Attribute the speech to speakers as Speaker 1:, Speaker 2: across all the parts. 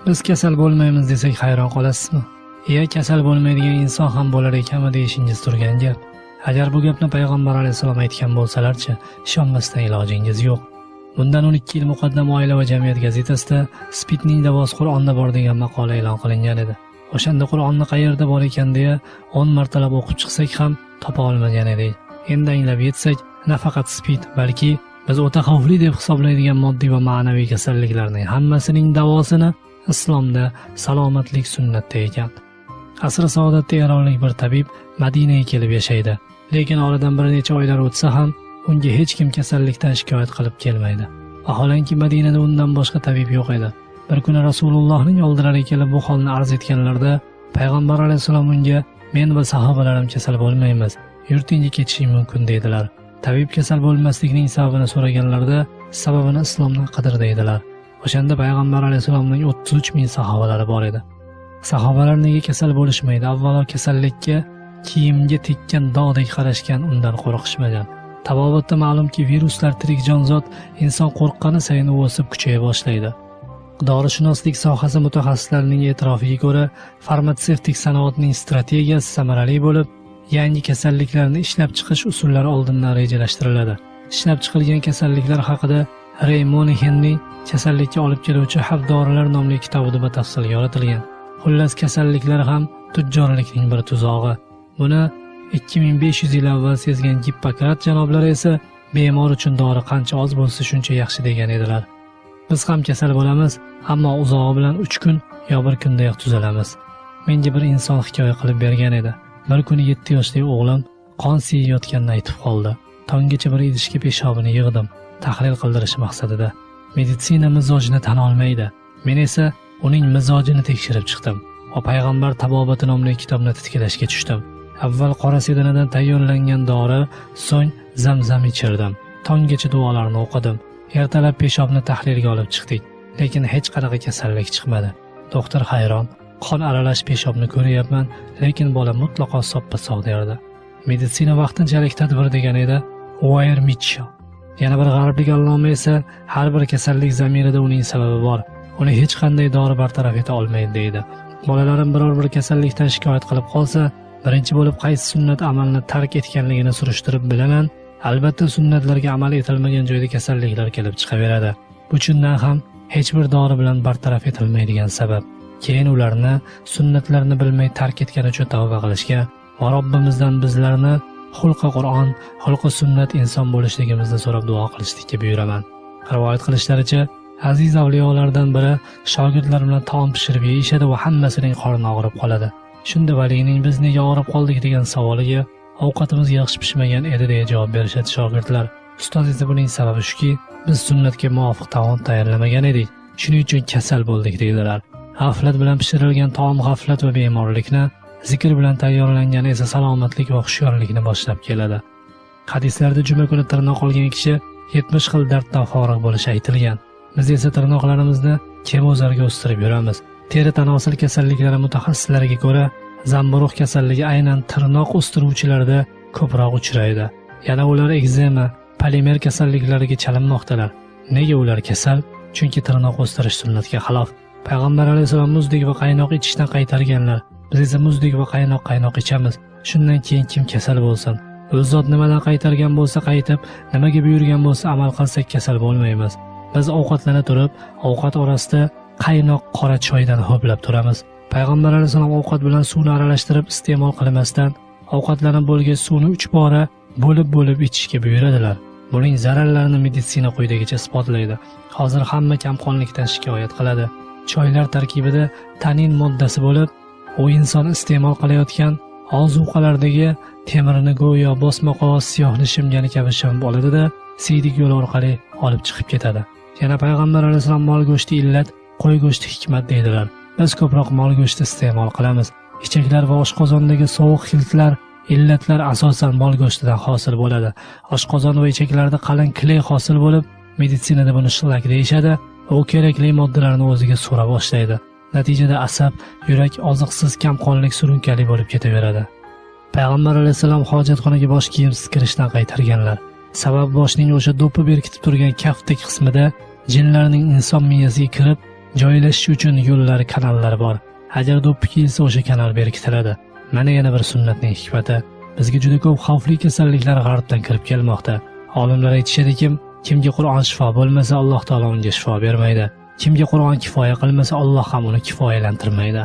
Speaker 1: Biz kasal bo'lmaymiz desak hayron qolasizmi? Kasal bo'lmaydigan inson ham bo'lar ekanmi deyishingiz turgan gap. Agar bu gapni payg'ambar alayhisalom aytgan bo'lsalarchi, ishonmasdan ilojingiz yo'q. Bundan 12 yil muqaddam Oila va jamiyat gazetasida SPIDning davosi Qur'onda bor degan maqola e'lon qilingan edi. O'shanda Qur'onni qayerda bor ekan deya 10 martalab o'qib chiqsak ham topa olmagan edik. Endi anglab yetsak, nafaqat SPID, balki biz o'ta xavfli deb hisoblaydigan moddiy va ma'naviy kasalliklarning hammasining davosini islomda salomatlik sunnatda ekan. Asr saodatda eronlik bir tabib Madinaga kelib yashaydi, lekin oradan bir necha oylar o'tsa ham unga hech kim kasallikdan shikoyat qilib kelmaydi. Vaholanki Madinada undan boshqa tabib yo'q edi. Bir kuni Rasulullohning oldilariga kelib bu holni arz etganlarida payg'ambar alayhisalom unga men va sahobalarim kasal bo'lmaymiz, yurtingga ketishing mumkin dedilar. Tabib kasal bo'lmaslikning sababini so'raganlarida sababini islomdan qidir deydilar. O'shanda payg'ambar alayhisalomning 33 ming sahobalari bor edi. Sahobalar nega kasal bo'lishmaydi? Avvalo kasallikka kiyimga tekkan dog'dek qarashgan, undan qo'rqishmagan. Tabobatda ma'lumki viruslar tirik jonzot, inson qo'rqqani sayin u o'sib kuchaya boshlaydi. Dorishunoslik sohasi mutaxassislarining e'tirofiga ko'ra, farmatsevtik sanoatning strategiyasi samarali bo'lib, yangi kasalliklarni ishlab chiqish usullari oldindan rejalashtiriladi. Ishlab chiqilgan kasalliklar haqida Ray Monahanning kasallikka olib keluvchi xavf dorilar nomli kitobida batafsil yoritilgan. Xullas, kasalliklar ham tujjorlikning bir tuzog'i. Buni 2500 yil avval sezgan Gippokrat janoblari esa bemor uchun dori qancha oz bo'lsa shuncha yaxshi degan edilar. Biz ham kasal bo'lamiz, ammo uzog'i bilan 3 kun yo 1 kundayoq tuzalamiz. Menga bir inson hikoya qilib bergan edi. Bir kuni 7 yoshli o'g'lim qon siyayotganini aytib qoldi. Tonggacha bir idishga peshobini yig'dim, tahlil qildirish maqsadida. Meditsina mizojini tan olmaydi. Men esa uning mizojini tekshirib chiqdim va payg'ambar tabobati nomli kitobni titkilashga tushdim. Avval qora sedanadan tayyorlangan dori, so'ng zamzam ichirdim. Tonggacha duolarni o'qidim. Ertalab peshobni tahlilga olib chiqdik, lekin hech qanaqa kasallik chiqmadi. Doktor hayron, qon aralash peshobni ko'ryapman, lekin bola mutlaqo soppa-sog' derdi. Meditsina vaqtinchalik tadbir degan edi, Wire Mitchell. Yana bir g'arblik alloma esa har bir kasallik zamirida uning sababi bor. Uni hech qanday dori bartaraf eta olmaydi deydi. Bolalarim biror bir kasallikdan shikoyat qilib qolsa, birinchi bo'lib qaysi sunnat amalni tark etganligini surishtirib bilaman. Albatta sunnatlarga amal etilmagan joyda kasalliklar kelib chiqaveradi. Bu chundan ham hech bir dori bilan bartaraf etilmaydigan sabab. Keyin ularni sunnatlarni bilmay tark etgani uchun tavba qilishga va Robbimizdan bizlarni xulqi Qur'on, xulqi sunnat inson bo'lishligimizni so'rab duo qilishlikka buyuraman. Rivoyat qilishlaricha, aziz avliyolardan biri shogirdlar bilan taom pishirib yeyishadi va hammasining qorni og'rib qoladi. Shunda valining biz nega og'rib qoldik degan savoliga ovqatimiz yaxshi pishmagan edi deya javob berishadi shogirdlar. Ustoz esa buning sababi shuki, biz sunnatga muvofiq taom tayyorlamagan edik. Shuning uchun kasal bo'ldik deydilar. G'aflat bilan pishirilgan taom g'aflat va bemorlikni, zikr bilan tayyorlangan esa salomatlik va hushyorlikni boshlab keladi. Hadislarda juma kuni tirnoq olgan kishi 70 xil darddan forig' bo'lishi aytilgan. Biz esa tirnoqlarimizni kemozarga o'stirib yuramiz. Teri tanosil kasalliklari mutaxassislariga ko'ra, zamburug' kasalligi aynan tirnoq o'stiruvchilarda ko'proq uchraydi. Yana ular ekzema, polimer kasalliklariga chalinmoqdalar. Nega ular kasal? Chunki tirnoq o'stirish sunnatga xilof. Payg'ambar alayhisalom muzdek va qaynoq ichishdan qaytarganlar. Biz esa muzdek va qaynoq ichamiz. Shundan keyin kim kasal bo'lsin? O'z zot nimadan qaytargan bo'lsa qaytib, nimaga buyurgan bo'lsa amal qilsak kasal bo'lmaymiz. Biz ovqatlana turib, ovqat orasida qaynoq qora choydan ho'plab turamiz. Payg'ambar alayhisalom ovqat bilan suvni aralashtirib iste'mol qilmasdan, ovqatlanib bo'lgan suvni 3 bora bo'lib ichishga buyuradilar. Buning zararlarini meditsina quyidagicha isbotlaydi. Hozir hamma kamqonlikdan shikoyat qiladi. Choylar tarkibida tanin moddasi bo'lib, u inson iste'mol qilayotgan ozuqalardagi temirni go'yo bosma qog'oz siyohni shimgani kabi shimib oladi-da, siydik yo'l orqali olib chiqib ketadi. Yana payg'ambar alayhisalom mol go'shti illat, qo'y go'shti hikmat deydilar. Biz ko'proq mol go'shti iste'mol qilamiz. Ichaklar va oshqozondagi sovuq xiltlar, illatlar asosan mol go'shtidan hosil bo'ladi. Oshqozon va ichaklarda qalin kley hosil bo'lib, meditsinada buni shlak deyishadi. U kerakli moddalarni o'ziga so'ra boshlaydi. Natijada asab, yurak oziqsiz kamqonlik surunkali bo'lib ketaveradi. Payg'ambar alayhisalom hojatxonaga bosh kiyimsiz kirishdan qaytarganlar. Sabab boshning o'sha do'pi berkitib turgan kaftdek qismida jinlarning inson miyasiga kirib, Joylashish uchun yo'llar, kanallar bor. Agar do'ppi kiyilsa o'sha kanal berkitiladi. Mana yana bir sunnatning hikmati. Bizga juda ko'p xavfli kasalliklar g'arbdan kirib kelmoqda. Olimlar aytishadiki, kimga Qur'on shifo bo'lmasa, Alloh taolo unga shifo bermaydi. Kimga Qur'on kifoya qilmasa, Alloh ham uni kifoyalantirmaydi.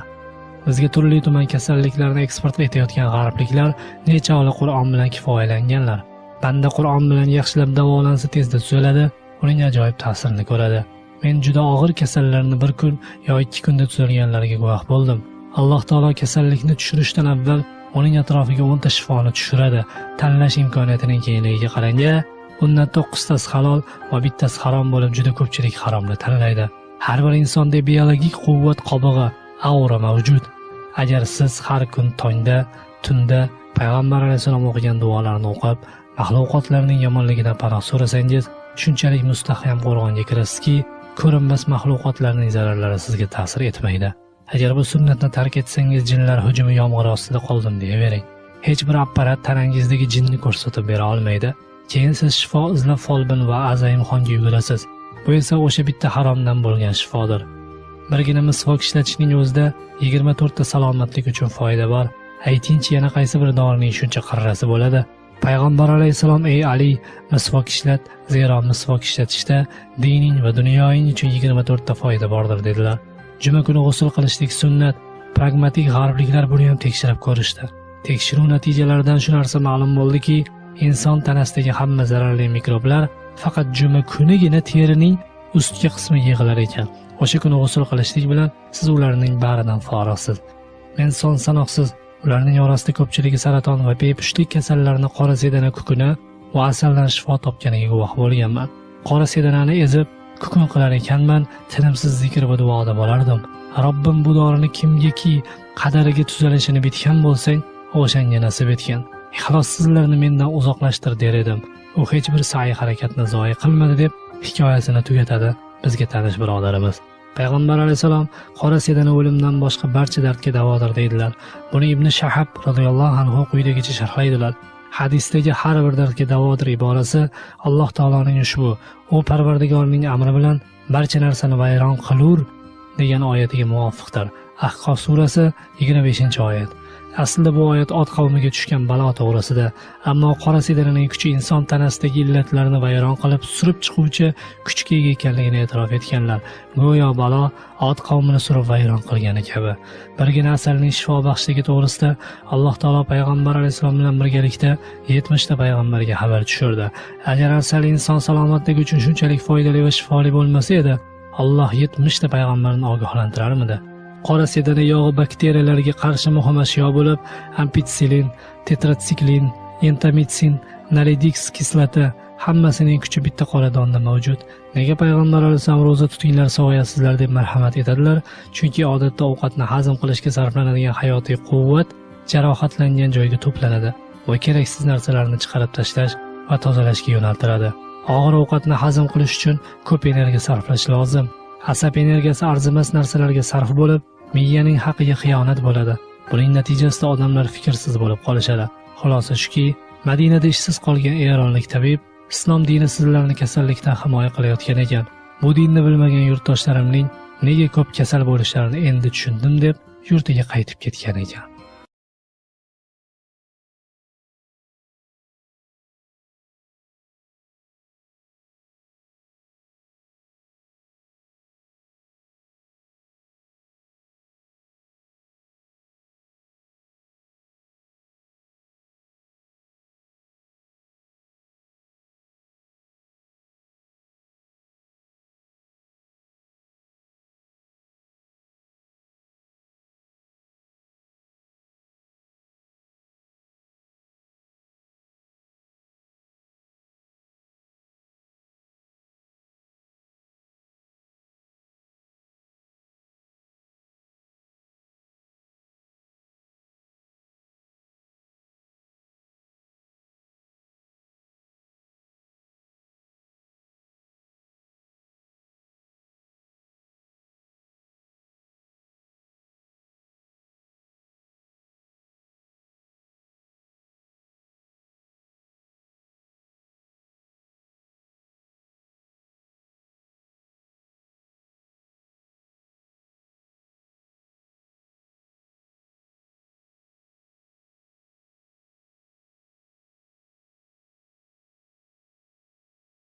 Speaker 1: Bizga turli-tuman kasalliklarni eksport etayotgan g'arbliklar nechog'li Qur'on bilan kifoyalanganlar. Banda Qur'on bilan yaxshilab davolansa tezda tuzaladi, uning ajoyib ta'sirini ko'radi. Men juda og'ir kasallarni bir kun yo 2 kunda tuzalganlarga guvoh bo'ldim. Alloh taolo kasallikni tushirishdan avval uning atrofiga 10 ta shifoni tushiradi. Tanlash imkoniyatining kengligiga qarang-a, undan 9 tasi halol va bittasi harom bo'lib, juda ko'pchilik haromni tanlaydi. Har bir insonda biologik quvvat qobig'i, aura mavjud. Agar siz har kun tongda, tunda payg'ambar alayhisalom o'qigan duolarni o'qib, maxluqotlarning yomonligidan panoh so'rasangiz, shunchalik mustahkam qo'rg'onga kirasizki, ko'rinmas maxluqotlarning zararlari sizga ta'sir etmaydi. Agar bu sunnatni tark etsangiz, jinlar hujumi yomg'iri ostida qoldim deyavering. Hech bir apparat tanangizdagi jinni ko'rsatib bera olmaydi. Keyin siz shifo izlab folbin va azayimxonga yugurasiz. Bu esa o'sha bitta haromdan bo'lgan shifodir. Birgina misvok ishlatishning o'zida 24 ta salomatlik uchun foyda bor. Aytingchi, yana qaysi bir dorining shuncha qirrasi bo'ladi? Payg'ambar alayhisalom: "Ey Ali, misvok ishlat, zero misvok ishlatishda dining va dunyoing uchun 24 ta foyda bordir" dedilar. Juma kuni g'usl qilishlik sunnat. Pragmatik g'arbliklar buni ham tekshirib ko'rishdi. Tekshiruv natijalaridan shu narsa ma'lum bo'ldiki, inson tanasidagi hamma zararli mikroblar faqat juma kunigina terining ustki qismiga yig'ilar ekan. O'sha kuni g'usl qilishlik bilan siz ularning baridan forig'siz. Men son sanoqsiz ularning orasida ko'pchiligi saraton va bepushtlik kasallarini qora sedana kukuni va asaldan shifo topganiga guvoh bo'lganman. Qora sedanani ezib kukun qilar ekanman, tinimsiz zikr va duoda bo'lardim. Robbim bu dorini kimgaki qadariga tuzalishini bitgan bo'lsang, o'shanga nasib etgan. Ixlossizlarni mendan uzoqlashtir der edim. U hech bir sa'iy harakatni zoyi qilmadi deb hikoyasini tugatadi bizga tanish birodarimiz. Payg'ambar alayhisalom qora sedana o'limdan boshqa barcha dardga davodir deydilar. Buni Ibn Shahab radhiyallohu anhu quyidagicha sharhlaydilar. Hadisdagi har bir dardga davodir iborasi Alloh taoloning ushbu u Parvardigorning amri bilan barcha narsani vayron qilur degan oyatiga muvofiqdir. Ahqof surasi 25-oyat. Aslida bu oyat Ot qavmiga tushgan balo to'g'risida, ammo qora sedananing kuchi inson tanasidagi illatlarni vayron qilib surib chiquvchi kuchga ega ekanligini e'tirof etganlar. Go'yo balo Ot qavmini surib vayron qilgani kabi. Birgina asalning shifo baxshligi to'g'risida Alloh taolo payg'ambar alayhisalom bilan birgalikda 70 ta payg'ambarga xabar tushirdi. Agar asal inson salomatligi uchun shunchalik foydali va shifoli bo'lmasa edi, Alloh 70 ta payg'ambarni ogohlantirarmidi? Qora sedana yog'i bakteriyalarga qarshi muhim ashyo bo'lib, ampitsilin, tetratsiklin, entamitsin, nalidix kislota hammasining kuchi bitta qora donda mavjud. Nega payg'ambar alayhisalom roza tutinglar, sog'ayasizlar deb marhamat etadilar? Chunki odatda ovqatni hazm qilishga sarflanadigan hayotiy quvvat jarohatlangan joyga to'planadi va keraksiz narsalarni chiqarib tashlash va tozalashga yo'naltiradi. Og'ir ovqatni hazm qilish uchun ko'p energiya sarflash lozim. Asab energiyasi arzimas narsalarga sarf bo'lib, miyaning haqqiga xiyonat bo'ladi. Buning natijasida odamlar fikrsiz bo'lib qolishadi. Xulosa shuki, Madinada ishsiz qolgan eronlik tabib islom dini sizlarni kasallikdan himoya qilayotgan ekan. Bu dinni bilmagan yurtdoshlarimning nega ko'p kasal bo'lishlarini endi tushundim deb yurtiga qaytib ketgan ekan.